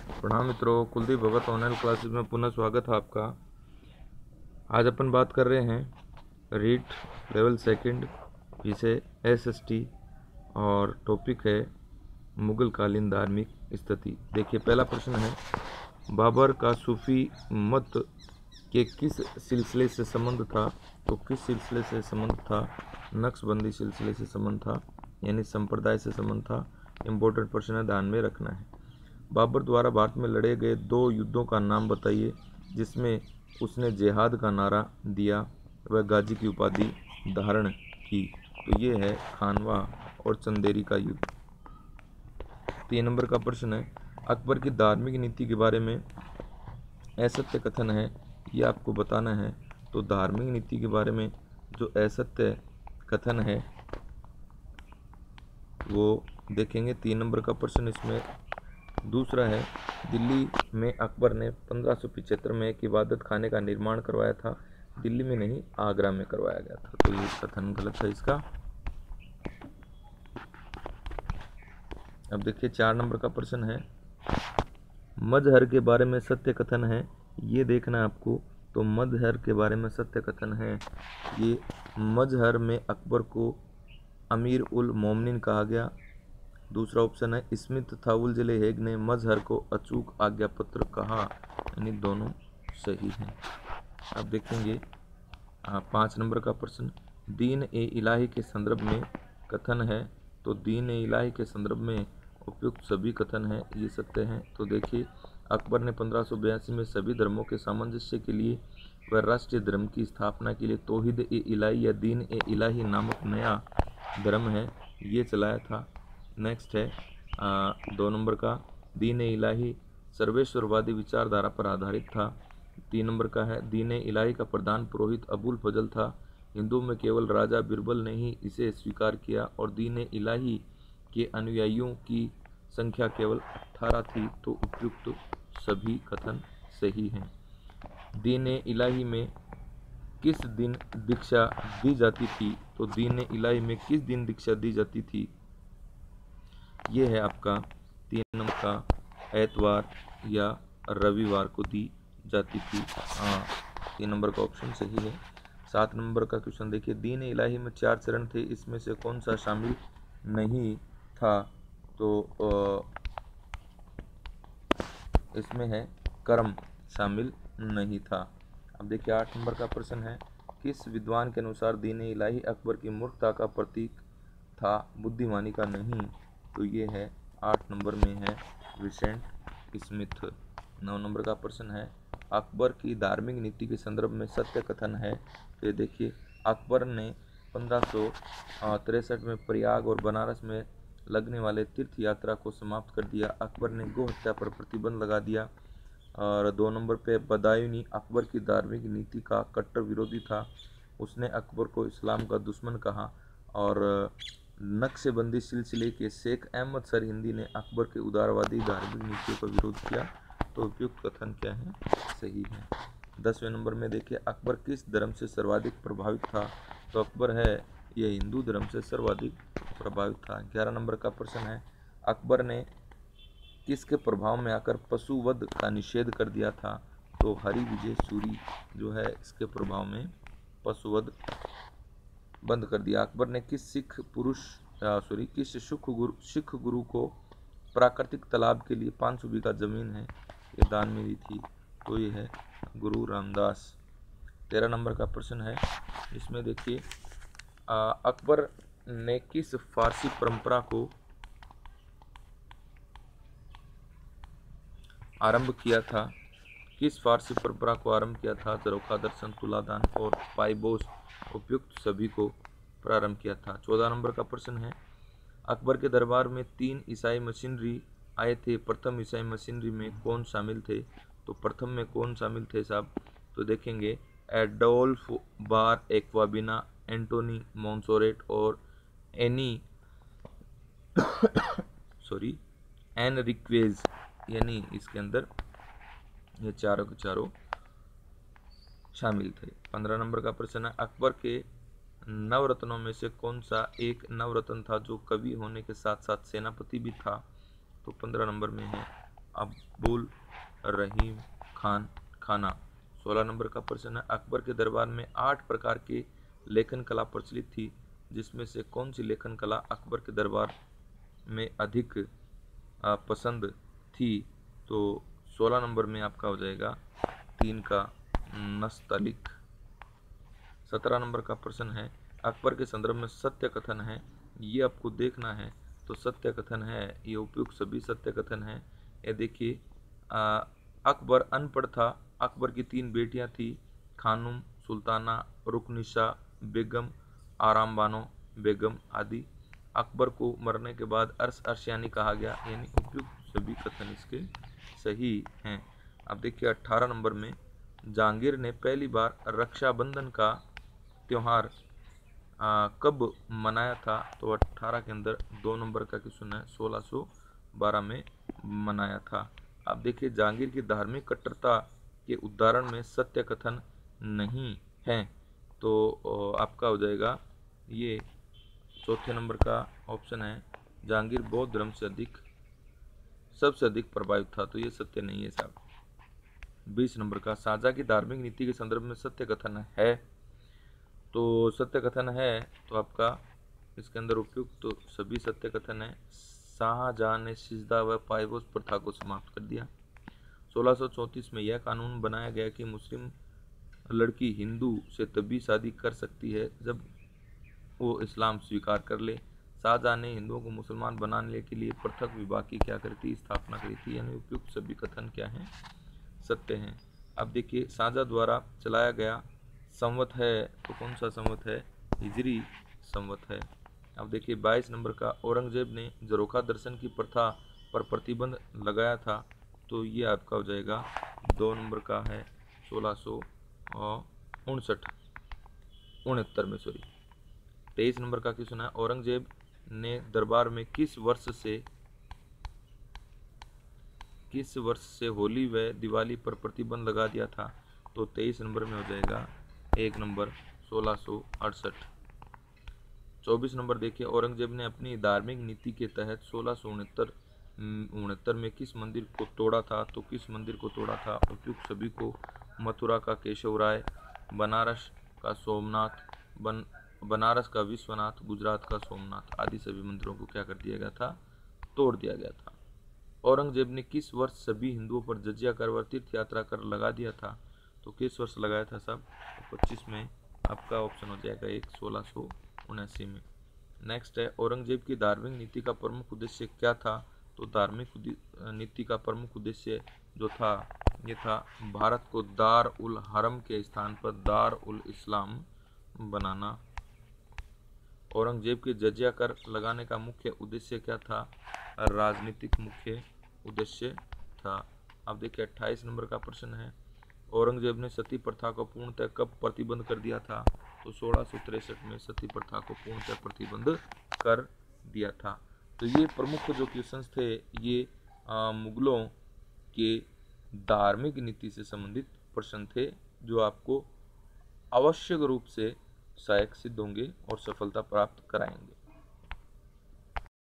प्रणाम मित्रों, कुलदीप भगत online classes में पुनः स्वागत है आपका। आज अपन बात कर रहे हैं रीट लेवल सेकंड विषय एसएसटी और टॉपिक है मुगल कालीन धार्मिक स्थिति। देखिए, पहला प्रश्न है, बाबर का सूफी मत के किस सिलसिले से संबंध था? तो किस सिलसिले से संबंध था? नक्शबंदी सिलसिले से संबंध था, यानी संप्रदाय से संबंध था। इम्पोर्टेंट प्रश्न है, ध्यान में रखना है। बाबर द्वारा भारत में लड़े गए 2 युद्धों का नाम बताइए जिसमें उसने जिहाद का नारा दिया व गाजी की उपाधि धारण की। तो ये है खानवा और चंदेरी का युद्ध। 3 नंबर का प्रश्न है, अकबर की धार्मिक नीति के बारे में असत्य कथन है, ये आपको बताना है। तो धार्मिक नीति के बारे में जो असत्य कथन है वो देखेंगे। 3 नंबर का प्रश्न इसमें दूसरा है, दिल्ली में अकबर ने 1575 में एक इबादत खाने का निर्माण करवाया था। दिल्ली में नहीं, आगरा में करवाया गया था। तो ये कथन गलत है इसका। अब देखिए 4 नंबर का प्रश्न है, मजहर के बारे में सत्य कथन है, ये देखना आपको। तो मजहर के बारे में सत्य कथन है, ये मजहर में अकबर को अमीर उल मोमिनीन कहा गया। दूसरा ऑप्शन है, स्मिथ थाउलजले हेग ने मजहर को अचूक आज्ञा पत्र कहा, यानी दोनों सही हैं। अब देखेंगे 5 नंबर का प्रश्न, दीन ए इलाही के संदर्भ में कथन है। तो दीन ए इलाही के संदर्भ में उपयुक्त सभी कथन है, ये सत्य हैं। तो देखिए, अकबर ने 1582 में सभी धर्मों के सामंजस्य के लिए व राष्ट्रीय धर्म की स्थापना के लिए तौहीद ए इलाही या दीन ए इलाही नामक नया धर्म है, ये चलाया था। नेक्स्ट है 2 नंबर का, दीन ए इलाही सर्वेश्वरवादी विचारधारा पर आधारित था। 3 नंबर का है, दीन ए इलाही का प्रधान पुरोहित अबुल फजल था। हिंदू में केवल राजा बिरबल ने ही इसे स्वीकार किया और दीन ए इलाही के अनुयायियों की संख्या केवल 18 थी। तो उपयुक्त सभी कथन सही हैं। दीन ए इलाही में किस दिन दीक्षा दी जाती थी? तो दीन ए इलाही में किस दिन दीक्षा दी जाती थी? ये है आपका 3 नंबर का, एतवार या रविवार को दी जाती थी। 3 नंबर का ऑप्शन सही है। 7 नंबर का क्वेश्चन देखिए, दीन इलाही में 4 चरण थे, इसमें से कौन सा शामिल नहीं था? तो इसमें है कर्म शामिल नहीं था। अब देखिए 8 नंबर का प्रश्न है, किस विद्वान के अनुसार दीन इलाही अकबर की मूर्खता का प्रतीक था, बुद्धिमानी का नहीं? तो ये है 8 नंबर में है विसेंट स्मिथ। 9 नंबर का प्रश्न है, अकबर की धार्मिक नीति के संदर्भ में सत्य कथन है। तो देखिए, अकबर ने 1563 में प्रयाग और बनारस में लगने वाले तीर्थ यात्रा को समाप्त कर दिया। अकबर ने गो हत्या पर प्रतिबंध लगा दिया। और 2 नंबर पे, बदायूनी अकबर की धार्मिक नीति का कट्टर विरोधी था, उसने अकबर को इस्लाम का दुश्मन कहा। और नक्शबंदी सिलसिले के शेख अहमद सरहिंदी ने अकबर के उदारवादी धार्मिक नीतियों का विरोध किया। तो उपयुक्त कथन क्या है? सही है। 10वें नंबर में देखिए, अकबर किस धर्म से सर्वाधिक प्रभावित था? तो अकबर है यह हिंदू धर्म से सर्वाधिक प्रभावित था। 11 नंबर का प्रश्न है, अकबर ने किसके प्रभाव में आकर पशुवध का निषेध कर दिया था? तो हरि विजय सूरी जो है इसके प्रभाव में पशुवध बंद कर दिया। अकबर ने किस सिख गुरु को प्राकृतिक तालाब के लिए 500 बीघा जमीन है ये दान में दी थी? तो ये है गुरु रामदास। 13 नंबर का प्रश्न है, इसमें देखिए, अकबर ने किस फारसी परंपरा को आरंभ किया था? किस फारसी परंपरा को आरंभ किया था? झरोखा दर्शन, तुलादान और पाइबोस उपयुक्त सभी को प्रारंभ किया था। 14 नंबर का प्रश्न है, अकबर के दरबार में 3 ईसाई मशीनरी आए थे, प्रथम ईसाई मशीनरी में कौन शामिल थे? तो प्रथम में कौन शामिल थे साहब? तो देखेंगे, एडोल्फ बार एक्वाबिना, एंटोनी मोंसोरेट और एनरिक्वेज, यानी इसके अंदर ये चारों के चारों शामिल थे। 15 नंबर का प्रश्न है, अकबर के नवरत्नों में से कौन सा एक नवरत्न था जो कवि होने के साथ साथ सेनापति भी था? तो 15 नंबर में है अब्दुल रहीम खान खाना। 16 नंबर का प्रश्न है, अकबर के दरबार में 8 प्रकार की लेखन कला प्रचलित थी, जिसमें से कौन सी लेखन कला अकबर के दरबार में अधिक पसंद थी? तो 16 नंबर में आपका हो जाएगा 3 का नस्तलिक। 17 नंबर का प्रश्न है, अकबर के संदर्भ में सत्य कथन है, ये आपको देखना है। तो सत्य कथन है, ये उपयुक्त सभी सत्य कथन है। ये देखिए, अकबर अनपढ़ था, अकबर की 3 बेटियां थी, खानूम, सुल्ताना, रुकनिशा बेगम, आराम बानो बेगम आदि। अकबर को मरने के बाद अर्शयानी कहा गया, यानी उपयुक्त सभी कथन इसके सही हैं। अब देखिए 18 नंबर में, जहांगीर ने पहली बार रक्षाबंधन का त्योहार कब मनाया था? तो 18 के अंदर 2 नंबर का क्वेश्चन है, 1612 में मनाया था। अब देखिए, जहांगीर की धार्मिक कट्टरता के उदाहरण में सत्य कथन नहीं है, तो आपका हो जाएगा ये चौथे नंबर का ऑप्शन है, जहांगीर बौद्ध धर्म से सबसे अधिक प्रभावित था, तो ये सत्य नहीं है साहब। 20 नंबर का, शाहजहां की धार्मिक नीति के संदर्भ में सत्य कथन है, तो सत्य कथन है, तो आपका इसके अंदर उपयुक्त तो सभी सत्य कथन है। शाहजहां ने सिजदा व पायबोस प्रथा को समाप्त कर दिया। 1634 में यह कानून बनाया गया कि मुस्लिम लड़की हिंदू से तभी शादी कर सकती है जब वो इस्लाम स्वीकार कर ले। शाहजहां ने हिंदुओं को मुसलमान बनाने के लिए पृथक विभाग की क्या करी थी? स्थापना करी थी, यानी उपयुक्त सभी कथन क्या हैं? सत्य हैं। अब देखिए, शाहजहां द्वारा चलाया गया संवत है, तो कौन सा संवत है? हिजरी संवत है। अब देखिए 22 नंबर का, औरंगजेब ने झरोखा दर्शन की प्रथा पर प्रतिबंध लगाया था, तो ये आपका हो जाएगा 2 नंबर का है, 1669 में 23 नंबर का क्वेश्चन है, औरंगजेब ने दरबार में किस वर्ष से होली व दिवाली पर प्रतिबंध लगा दिया था? तो 23 नंबर में हो जाएगा 1 नंबर, 1668। 24 नंबर देखिए, औरंगजेब ने अपनी धार्मिक नीति के तहत 1669 में किस मंदिर को तोड़ा था? तो किस मंदिर को तोड़ा था? उपयुक्त सभी को, मथुरा का केशव राय, बनारस का सोमनाथ, बनारस का विश्वनाथ, गुजरात का सोमनाथ आदि सभी मंदिरों को क्या कर दिया गया था? तोड़ दिया गया था। औरंगजेब ने किस वर्ष सभी हिंदुओं पर जजिया कर व तीर्थ यात्रा कर लगा दिया था? तो किस वर्ष लगाया था साहब? 25 में आपका ऑप्शन हो जाएगा 1679 में। नेक्स्ट है, औरंगजेब की धार्मिक नीति का प्रमुख उद्देश्य क्या था? तो धार्मिक नीति का प्रमुख उद्देश्य जो था, ये था भारत को दार उल हरम के स्थान पर दार उल इस्लाम बनाना। औरंगजेब के जजिया कर लगाने का मुख्य उद्देश्य क्या था? राजनीतिक मुख्य उद्देश्य था। अब देखिए 28 नंबर का प्रश्न है, औरंगजेब ने सती प्रथा को पूर्णतः कब प्रतिबंध कर दिया था? तो 1663 में सती प्रथा को पूर्णतः प्रतिबंध कर दिया था। तो ये प्रमुख जो क्वेश्चंस थे, ये मुगलों के धार्मिक नीति से संबंधित प्रश्न थे, जो आपको आवश्यक रूप से सहायक सिद्ध होंगे और सफलता प्राप्त कराएंगे।